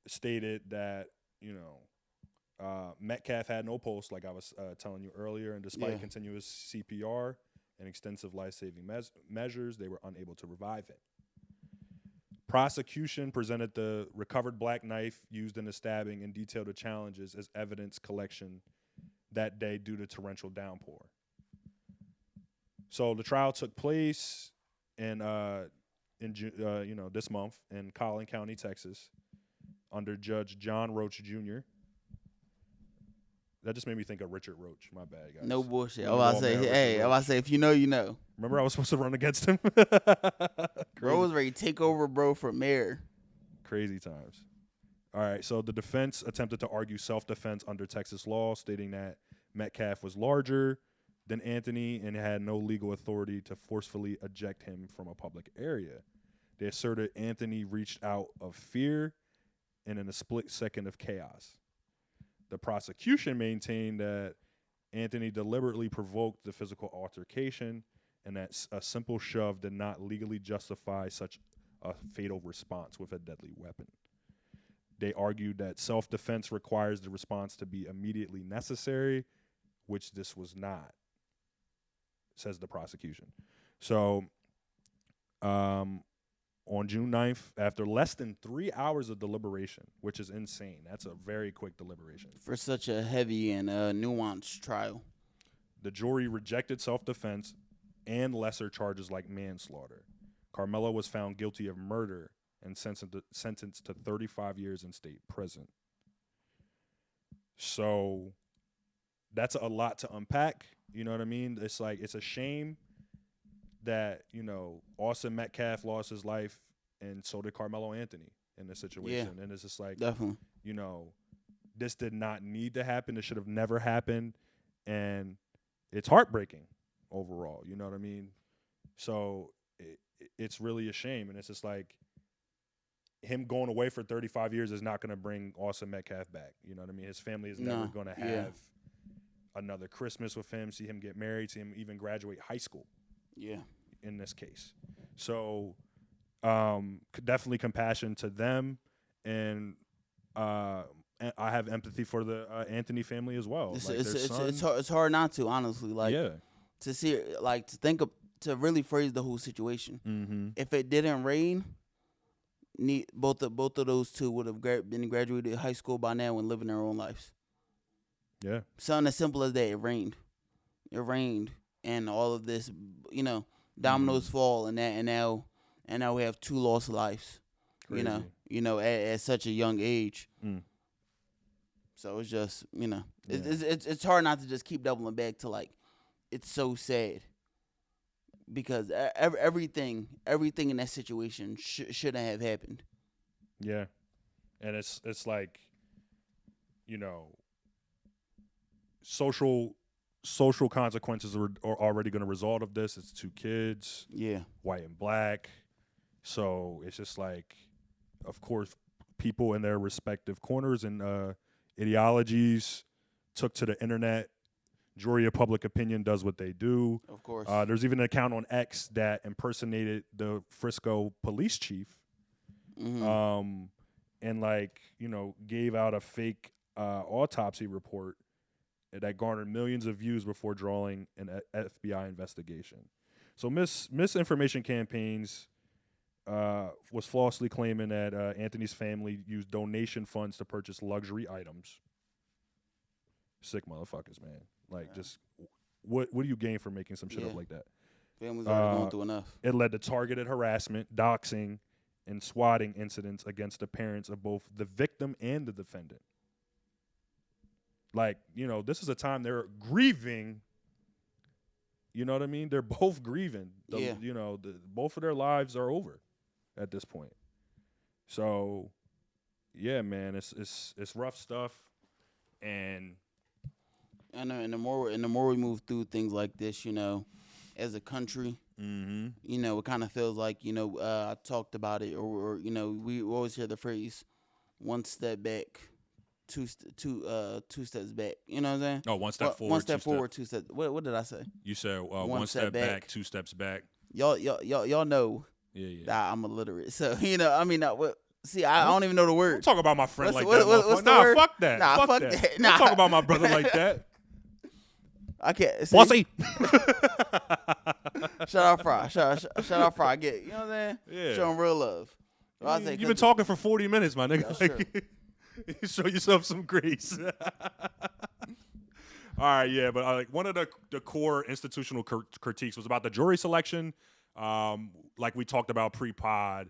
stated that, you know, Metcalf had no pulse, like I was telling you earlier, and despite continuous CPR and extensive life-saving measures, they were unable to revive him. Prosecution presented the recovered black knife used in the stabbing and detailed the challenges as evidence collection that day due to torrential downpour. So the trial took place in this month in Collin County, Texas, under Judge John Roach Jr. That just made me think of Richard Roach. My bad, guys. No bullshit. I was about to say, if you know, you know. Remember I was supposed to run against him? Bro was ready to take over, bro, for mayor. Crazy times. All right, so the defense attempted to argue self-defense under Texas law, stating that Metcalf was larger than Anthony and had no legal authority to forcefully eject him from a public area. They asserted Anthony reached out of fear and in a split second of chaos. The prosecution maintained that Anthony deliberately provoked the physical altercation and that a simple shove did not legally justify such a fatal response with a deadly weapon. They argued that self-defense requires the response to be immediately necessary, which this was not, says the prosecution. So on June 9th, after less than 3 hours of deliberation, which is insane. That's a very quick deliberation. For such a heavy and nuanced trial. The jury rejected self-defense and lesser charges like manslaughter. Karmelo was found guilty of murder and sentenced to 35 years in state prison. So that's a lot to unpack. You know what I mean? It's like, it's a shame that, you know, Austin Metcalf lost his life, and so did Karmelo Anthony in this situation. Yeah, and it's just like, definitely, you know, this did not need to happen. It should have never happened. And it's heartbreaking overall. You know what I mean? So it's really a shame. And it's just like, him going away for 35 years is not going to bring Austin Metcalf back. You know what I mean? His family is never going to have another Christmas with him, see him get married, see him even graduate high school. Yeah. In this case. So definitely compassion to them. And I have empathy for the Anthony family as well. It's hard not to, honestly. Like, to see, like, to think of, to really phrase the whole situation. Mm-hmm. If it didn't rain, both of those two would have been graduated high school by now and living their own lives. Yeah. Something as simple as that. It rained. And all of this, you know, dominoes fall, and now we have 2 lost lives. Crazy. You know, at such a young age. So it's just, you know, it's hard not to just keep doubling back to, like, it's so sad because everything in that situation shouldn't have happened. Yeah, and it's like, you know, social consequences are already going to result of this. It's 2 kids, white and black. So it's just like, of course, people in their respective corners and ideologies took to the internet Jury of public opinion does what they do. Of course. There's even an account on X that impersonated the Frisco police chief, and like gave out a fake autopsy report that garnered millions of views before drawing an FBI investigation. So misinformation campaigns was falsely claiming that Anthony's family used donation funds to purchase luxury items. Sick motherfuckers, man. Like, just what do you gain from making some shit up like that? Family's already going through enough. It led to targeted harassment, doxing, and swatting incidents against the parents of both the victim and the defendant. Like, this is a time they're grieving. You know what I mean? They're both grieving. Both of their lives are over at this point. So, yeah, man, it's rough stuff, and the more we move through things like this, as a country, it kind of feels like I talked about it, or we always hear the phrase, one step back, two steps back. You know what I'm saying? Oh, one step forward. One step forward, two steps. What did I say? You said one step back, 2 steps back. Y'all know that I'm illiterate. So see, I don't even know the word. Don't talk about my friend What's that. the word? Fuck that. Nah, fuck that. that. Don't talk about my brother like that. I can't. Bossy. Shout out Fry. Shout out Fry. You know what I'm saying? Yeah. Show him real love. You've been talking for 40 minutes, my nigga. Yeah, Show yourself some grace. All right, yeah, but one of the core institutional critiques was about the jury selection. Like we talked about pre-pod,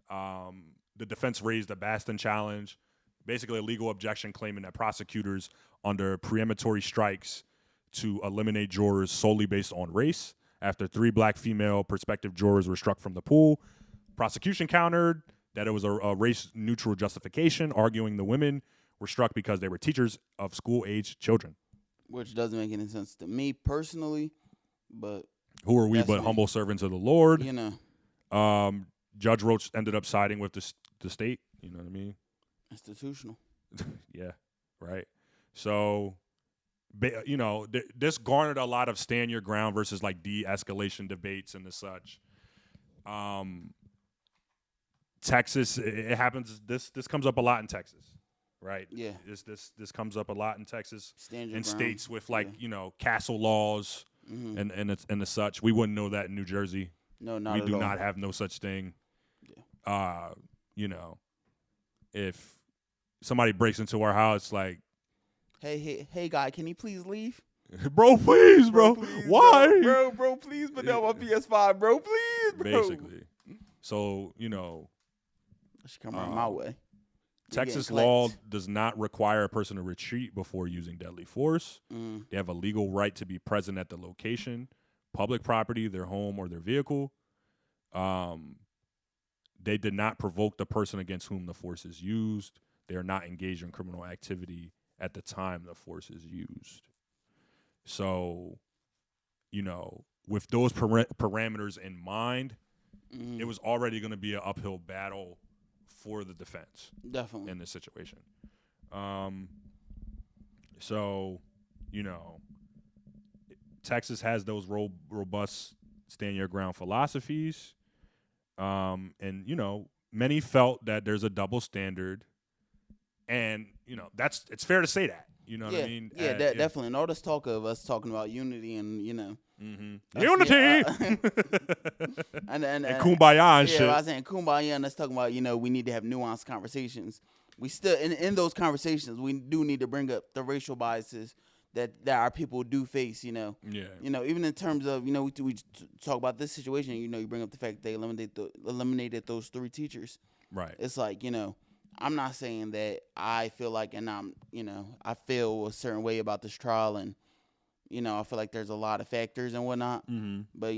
the defense raised the Batson challenge, basically a legal objection claiming that prosecutors under preemptory strikes to eliminate jurors solely based on race. After 3 black female prospective jurors were struck from the pool, prosecution countered that it was a race-neutral justification, arguing the women were struck because they were teachers of school-age children. Which doesn't make any sense to me personally, but who are we but humble servants of the Lord? Judge Roach ended up siding with the state. You know what I mean? Institutional. Yeah, right. So, this garnered a lot of stand your ground versus like de-escalation debates and the such. Texas, it happens. This comes up a lot in Texas, right? Yeah. This comes up a lot in Texas and states with castle laws and the such. We wouldn't know that in New Jersey. No, not we at do all. not have no such thing. Yeah. If somebody breaks into our house, like, hey, guy, can you please leave? Bro, please, bro. Please, why? Bro, please, but no, my PS5, bro, please, bro. Basically. So, I should come around my way. Texas law does not require a person to retreat before using deadly force. They have a legal right to be present at the location, public property, their home, or their vehicle. They did not provoke the person against whom the force is used. They are not engaged in criminal activity at the time the force is used. So, with those parameters in mind, it was already going to be an uphill battle for the defense. Definitely. In this situation. So, Texas has those robust stand your ground philosophies. And, many felt that there's a double standard. And, it's fair to say that. You know what I mean? Yeah, definitely. And all this talk of us talking about unity and, Unity! and kumbaya and shit. Yeah, I was saying kumbaya, and let's talk about, we need to have nuanced conversations. We still, in those conversations, we do need to bring up the racial biases that our people do face, Yeah. Even in terms of, we talk about this situation, you bring up the fact that they eliminated those 3 teachers. Right. It's like, I'm not saying that I feel like, and I feel a certain way about this trial, and, I feel like there's a lot of factors and whatnot, but,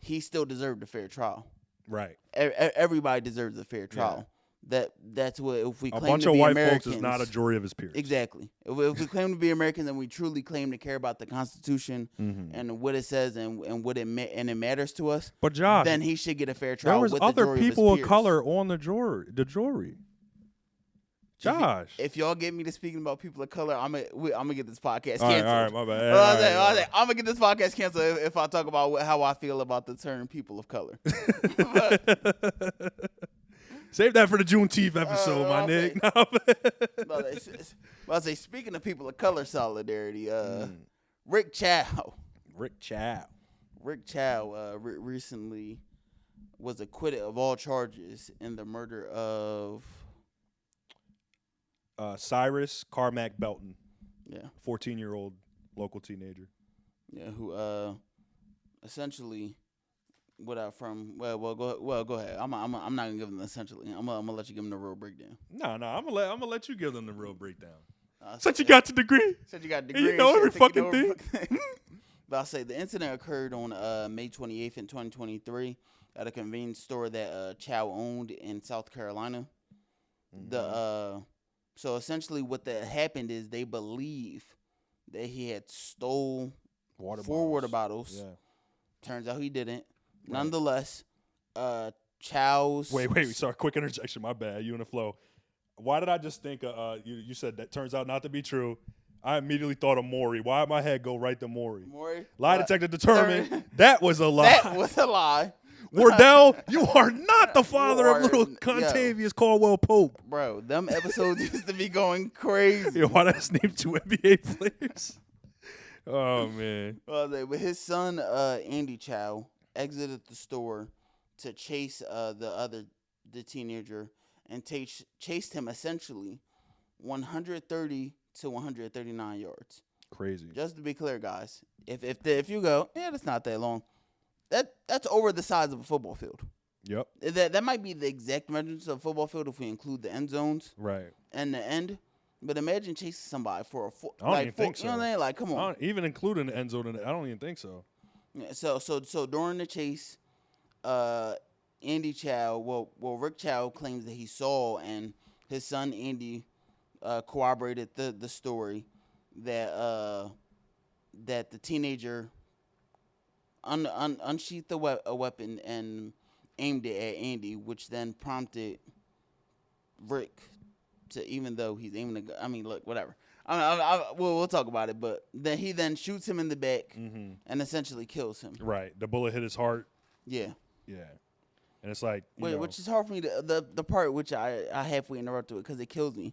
he still deserved a fair trial. Right. Everybody deserves a fair trial. Yeah. That's what, if we a claim bunch to of be white Americans, folks is not a jury of his peers. Exactly. If we claim to be Americans and we truly claim to care about the Constitution and what it says and what it matters to us, but Josh, then he should get a fair trial. There was with other the jury people of of color on the jury. Josh. If y'all get me to speaking about people of color, I'm gonna get this podcast All canceled. right, my bad. I'm gonna get this podcast canceled if I talk about how I feel about the term people of color. Save that for the Juneteenth episode, my nigga. I'll say, speaking of people of color solidarity, Rick Chow. Rick Chow. Recently was acquitted of all charges in the murder of Cyrus Carmack-Belton. Yeah. 14-year-old local teenager. Yeah, who essentially go ahead. I'm not gonna give them the essentially. I'm gonna let you give them the real breakdown. No, I'm gonna let you give them the real breakdown. Since you got the degree. Said you got a degree. And you know every fucking thing. But I'll say the incident occurred on May 28th in 2023 at a convenience store that Chow owned in South Carolina. Mm-hmm. So essentially what that happened is they believe that he had stole four water bottles. Yeah. Turns out he didn't. Right. Nonetheless, Chow's... Wait. Sorry, quick interjection. My bad. You in the flow. Why did I just think you said that turns out not to be true? I immediately thought of Maury. Why did my head go right to Maury? Lie detector determined that was a lie. That was a lie. Wardell, you are not the father of little Contavious Caldwell Pope. Bro, them episodes used to be going crazy. Yo, why that's named 2 NBA players? Oh, man. But his son, Andy Chow, exited the store to chase the teenager and chased him essentially 130 to 139 yards. Crazy. Just to be clear, guys, if you go, that's not that long. That's over the size of a football field. Yep. That might be the exact measurements of a football field if we include the end zones. Right. And the end. But imagine chasing somebody for I don't even think so. You know what I mean? Like, come on. Even including the end zone, I don't even think so. Yeah, so during the chase, Andy Chow, Rick Chow claims that he saw, and his son Andy corroborated the story that the teenager unsheathed a weapon and aimed it at Andy, which then prompted Rick to, even though he's aiming to, I mean, look, whatever. We'll talk about it, but then he shoots him in the back and essentially kills him. Right. The bullet hit his heart. Yeah. Yeah. And it's like, which is hard for me to, the part which I halfway interrupted it because it kills me.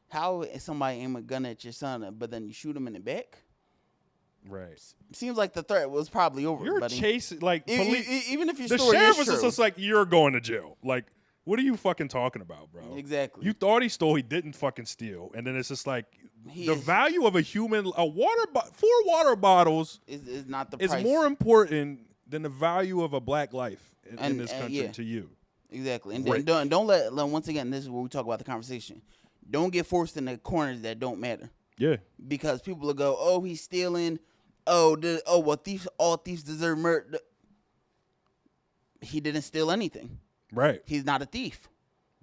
How is somebody aim a gun at your son, but then you shoot him in the back? Right. Seems like the threat was probably over. You're buddy. chasing, like, even if your the story sheriff is true. was just like, you're going to jail. Like, what are you fucking talking about, bro? Exactly. You thought he stole, he didn't fucking steal, and then it's just like the value of a human, 4 water bottles is not the price. Is more important than the value of a black life in this country to you. Exactly. And don't let, once again, this is where we talk about the conversation. Don't get forced in the corners that don't matter. Yeah. Because people will go, oh, he's stealing. All thieves deserve murder. He didn't steal anything. Right. He's not a thief.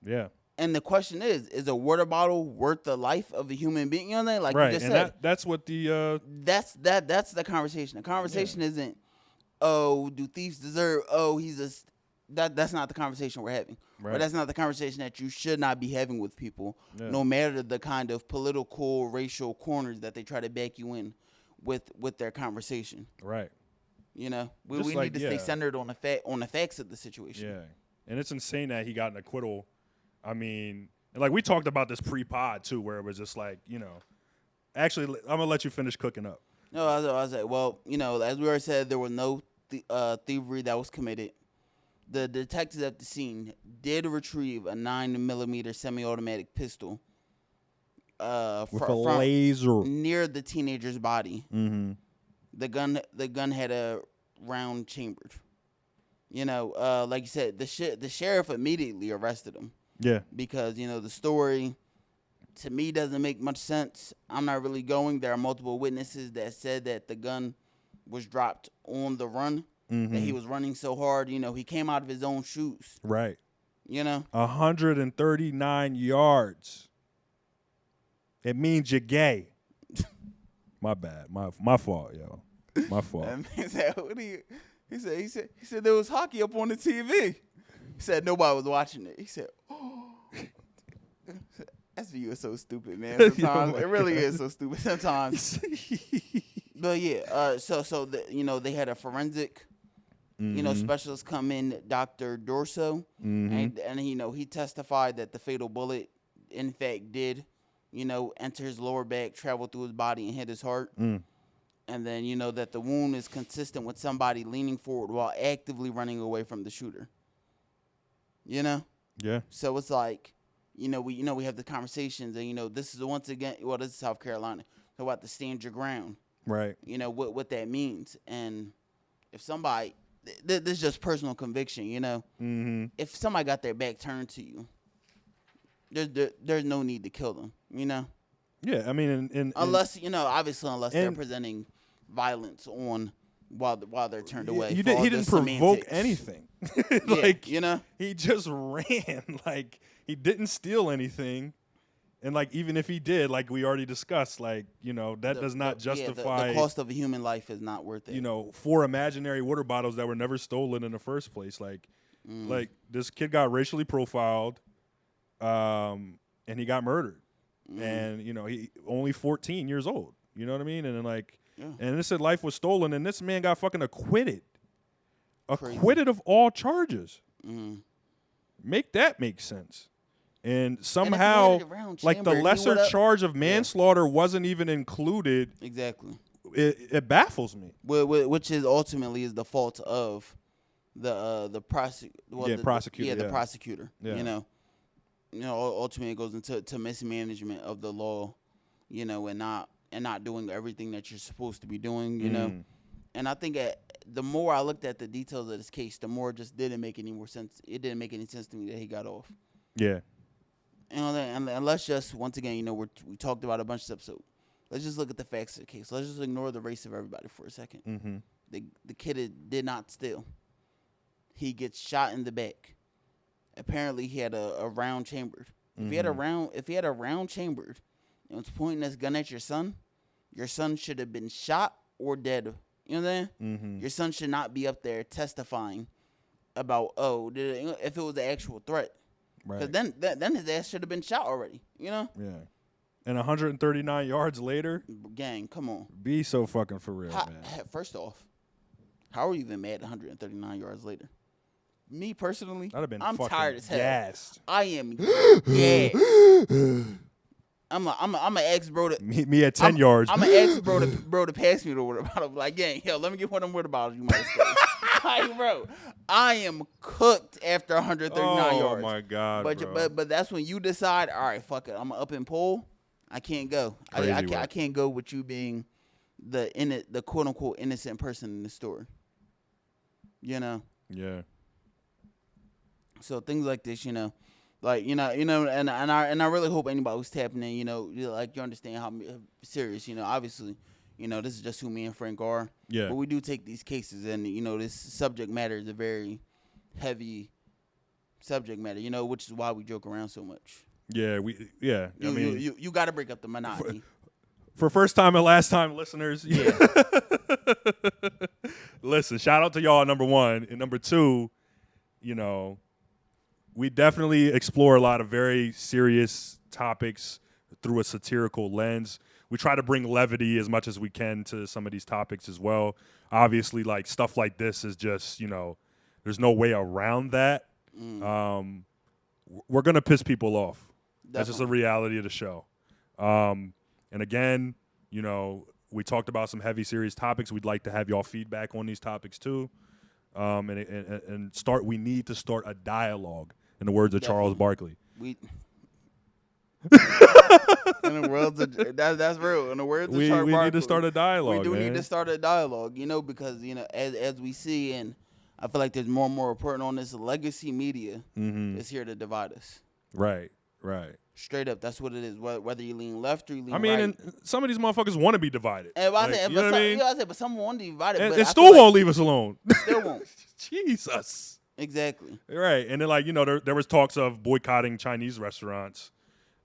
Yeah. And the question is a water bottle worth the life of a human being? You know what I mean? Like right. you just and said. That's what the That's the conversation. The conversation isn't, oh, do thieves deserve, that's not the conversation we're having. Right. Or that's not the conversation that you should not be having with people, no matter the kind of political, racial corners that they try to back you in with their conversation. Right. You know, we need to stay centered on the facts of the situation. Yeah. And it's insane that he got an acquittal. I mean, and like we talked about this pre-pod too, where it was just like, actually, I'm gonna let you finish cooking up. No, I was like, well, as we already said, there was no thievery that was committed. The detectives at the scene did retrieve a 9mm semi-automatic pistol with a laser near the teenager's body. Mm-hmm. The gun had a round chambered. Like you said, the sheriff immediately arrested him. Yeah. Because, the story, to me, doesn't make much sense. I'm not really going. There are multiple witnesses that said that the gun was dropped on the run, that he was running so hard. He came out of his own shoes. Right. 139 yards. It means you're gay. My bad. My fault, yo. My fault. He said there was hockey up on the TV. He said nobody was watching it. He said, oh. SVU is so stupid, man. Sometimes it really is so stupid. Sometimes, but yeah. They had a forensic, specialist come in, Dr. Dorso, and he testified that the fatal bullet, in fact, did, enter his lower back, travel through his body, and hit his heart. And then, that the wound is consistent with somebody leaning forward while actively running away from the shooter. Yeah. So it's like, we have the conversations, and this is once again, this is South Carolina, so about to stand your ground, right? What that means, and if somebody, this is just personal conviction, if somebody got their back turned to you, there's no need to kill them, Yeah, I mean, unless obviously unless they're presenting violence on while they're turned away. He didn't provoke anything. He just ran. Like, he didn't steal anything. And, like, even if he did, like we already discussed, like, that does not justify. The cost of a human life is not worth it. 4 imaginary water bottles that were never stolen in the first place. Like, this kid got racially profiled, and he got murdered. And, he only 14 years old. You know what I mean? And then, like, and it said life was stolen, and this man got fucking acquitted. Crazy. Acquitted of all charges. Make that make sense. And somehow, like, the lesser charge of manslaughter wasn't even included. Exactly. It baffles me. Which is ultimately is the fault of the prosecutor. The prosecutor. Yeah. Ultimately it goes into mismanagement of the law, and not doing everything that you're supposed to be doing, And I think the more I looked at the details of this case, the more it just didn't make any more sense. It didn't make any sense to me that he got off. Yeah. And let's just, once again, we talked about a bunch of stuff, so let's just look at the facts of the case. Let's just ignore the race of everybody for a second. The kid did not steal. He gets shot in the back. Apparently, he had a round chambered. If he had a round chambered and was pointing his gun at your son should have been shot or dead. You know what I'm saying? Your son should not be up there testifying about if it was an actual threat. Right. Because then his ass should have been shot already. Yeah. And 139 yards later, gang, come on. Be so fucking for real, man. First off, how are you even mad 139 yards later? Me personally, I'm tired as hell. Gassed. I am gassed. I'm an ex bro to me at 10 yards. I'm an ex bro to pass me the water bottle. Like, gang, let me get one of them water bottles you might have. Like, bro, I am cooked after 139 yards. Oh my god, but that's when you decide, all right, fuck it, I'm up and pull. I can't go. I can't go with you being the quote unquote innocent person in the story. Yeah. So things like this, and I really hope anybody who's tapping in, you understand how serious, obviously, this is just who me and Frank are. Yeah. But we do take these cases, and this subject matter is a very heavy subject matter, which is why we joke around so much. Yeah, you got to break up the monotony. For first time and last time listeners, listen, shout out to y'all, number one. And number two, we definitely explore a lot of very serious topics through a satirical lens. We try to bring levity as much as we can to some of these topics as well. Obviously, like, stuff like this is just, there's no way around that. We're going to piss people off. Definitely. That's just the reality of the show. And again, we talked about some heavy, serious topics. We'd like to have y'all feedback on these topics too. We need to start a dialogue, in the words of Charles Barkley. In the words of, that's real. In the words of Charles Barkley, we need to start a dialogue. We do need to start a dialogue, because as we see, and I feel like there's more and more reporting on this. Legacy media is here to divide us. Right. Straight up, that's what it is. Whether you lean left or you lean right. And some of these motherfuckers want to be divided. But some want to be divided. And still won't leave us alone. Still won't. Jesus. Exactly. Right. And then, there was talks of boycotting Chinese restaurants,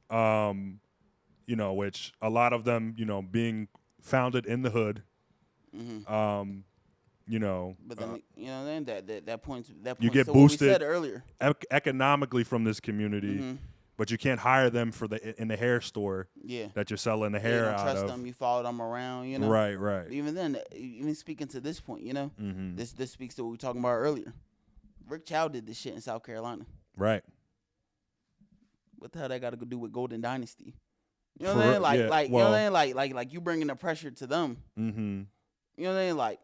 which a lot of them, being founded in the hood. But then, that points you get to boosted what we said earlier. Economically from this community. but you can't hire them for in the hair store Yeah. that you're selling the You hair don't out trust of. them. You follow them around. You know. Right, right. Even then, even speaking to this point, you know, Mm-hmm. this speaks to what we were talking about earlier. Rick Chow did this shit in South Carolina. Right. What the hell that got to do with Golden Dynasty? You know For what I mean? real, Like, yeah, like well- you know what I mean? Like you bringing the pressure to them. Mm-hmm. You know what I mean? Like,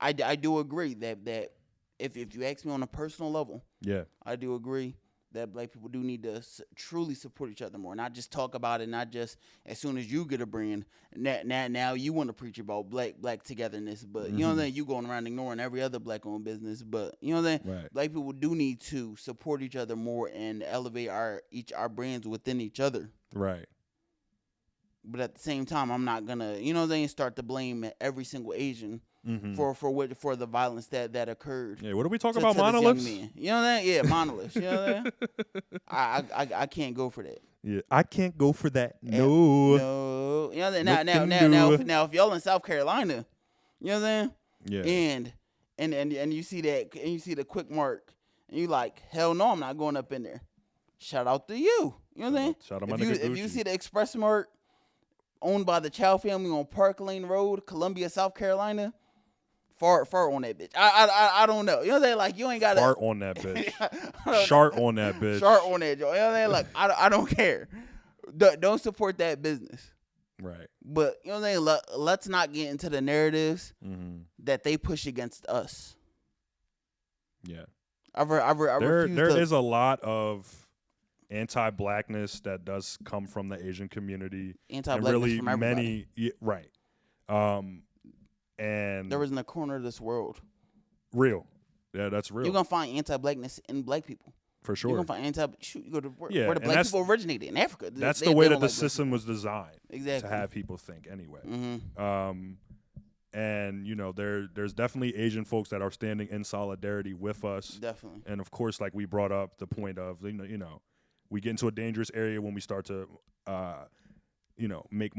I do agree that if you ask me on a personal level, Yeah. I do agree that black people do need to truly support each other more, not just talk about it, not just as soon as you get a brand, now you want to preach about black togetherness, but you know what I'm saying? You going around ignoring every other black-owned business, but you know what I'm saying? Right. Black people do need to support each other more and elevate our brands within each other. Right. But at the same time, I'm not gonna, you know what I'm saying, start to blame every single Asian for the violence that occurred. Yeah. What are we talking to about? this young Monoliths? man. You know what I'm saying? Yeah, monoliths. You know what I'm saying? I can't go for that. Yeah. I can't go for that. No. No. You know what I'm No saying? Now, if y'all in South Carolina, you know what I'm Yeah. saying? And you see that, and you see the quick mark, and you like, hell no, I'm not going up in there. Shout out to you. You know what I'm saying? Shout out my if nigga you Gucci. see the express mark owned by the Chow family on Park Lane Road, Columbia, South Carolina, fart on that bitch. I don't know. You know what I'm saying? Like, you ain't got to Fart on that bitch. Shart on that bitch. Shart on that joint. You know what I'm saying? Like, I don't care. Don't support that business. Right. But you know what I'm saying? Let's not get into the narratives Mm-hmm. that they push against us. Yeah. I refuse There to. is a lot of anti-blackness that does come from the Asian community. Anti-blackness and really from everybody. right. And There isn't a corner of this world. real. Yeah, that's real. You're going to find anti-blackness in black people. For sure. You're going to find you go to where Yeah, the and black that's- people originated, in Africa. That's They the way don't that the like black system was designed people. Exactly. to have people think anyway. Mm-hmm. And you know, there's definitely Asian folks that are standing in solidarity with us. Definitely. And of course, like we brought up the point of, you know, we get into a dangerous area when we start to, you know, make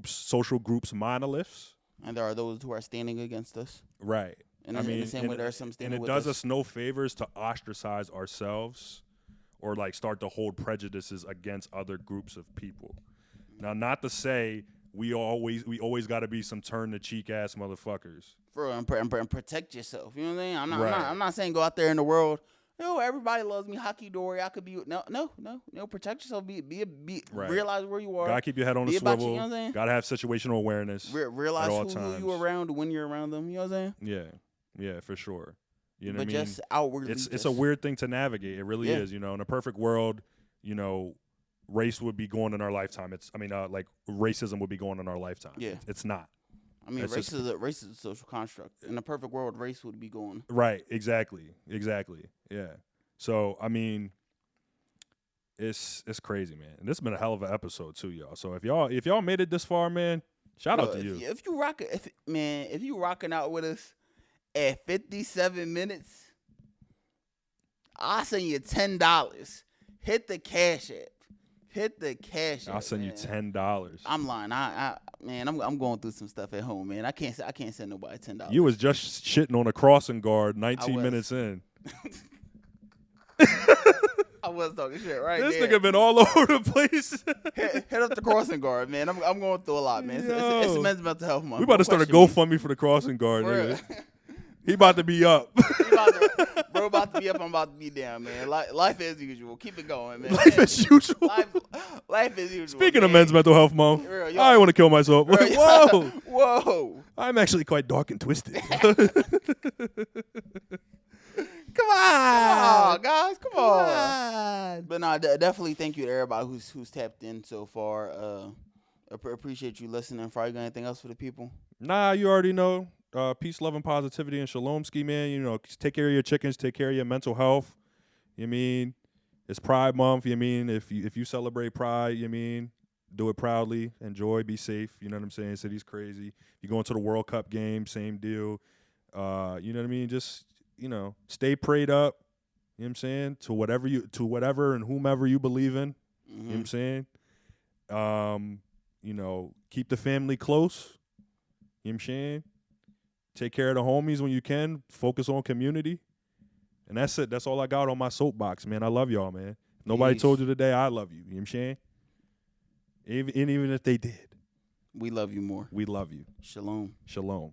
social groups monoliths. And there are those who are standing against us. Right. And in the same way, there are some standing and it with does us no favors to ostracize ourselves or like start to hold prejudices against other groups of people. Now, not to say we always got to be some turn the cheek ass motherfuckers. For real, and protect yourself. You know what I'm saying? Right. I'm not saying go out there in the world. No, everybody loves me. Hockey dory. I could be no. Protect yourself. Be Right. Realize where you are. Gotta keep your head on the Be about you, swivel. you know what I'm saying? Gotta have situational awareness. Realize at all who times. you around when you're around them. You know what I'm saying? Yeah, for sure. You know But what I mean? just outwardly, It's a weird thing to navigate. It really Yeah. is. You know, in a perfect world, you know, race would be gone in our lifetime. Like racism would be gone in our lifetime. Yeah. It's not. I mean, It's race just- is a social construct. In a perfect world, race would be gone. Right. Exactly. Yeah. So I mean, it's crazy, man. And this has been a hell of an episode too, y'all. So if y'all made it this far, man, shout out to you. If you rocking out with us at 57 minutes, I'll send you $10. Hit the Cash App. I'll send you $10. I'm lying. I'm going through some stuff at home, man. I can't send nobody $10. You was just shitting on a crossing guard 19 was. minutes in. I was talking shit right This there. nigga been all over the place. Hit up the crossing guard, man. I'm going through a lot, man. It's Yo. men's mental health month. We about to start a Don't question GoFundMe for the crossing guard, me. For nigga. real. He about to be up. Bro about to be up, I'm about to be down, man. Life as usual. Keep it going, man. Life as usual. Life as usual. Speaking of man. men's mental health month, Real, I y'all- want to kill myself. Real, Whoa. Whoa. I'm actually quite dark and twisted. Come on, guys. Come on. But no, definitely thank you to everybody who's tapped in so far. Appreciate you listening. Friday, got anything else for the people? Nah, you already know. Peace, love, and positivity, and shalom ski, man. You know, take care of your chickens, take care of your mental health. You mean it's Pride Month. You mean if you celebrate Pride, you mean do it proudly, enjoy, be safe. You know what I'm saying? City's crazy. You go into the World Cup game, same deal. You know what I mean? Just stay prayed up. You know what I'm saying? To whatever and whomever you believe in. Mm-hmm. You know what I'm saying? Keep the family close. You know what I'm saying? Take care of the homies when you can. Focus on community. And that's it. That's all I got on my soapbox, man. I love y'all, man. Nobody Peace. told you today I love you. You know what I'm saying? Even if they did, We love you more. we love you. Shalom. Shalom.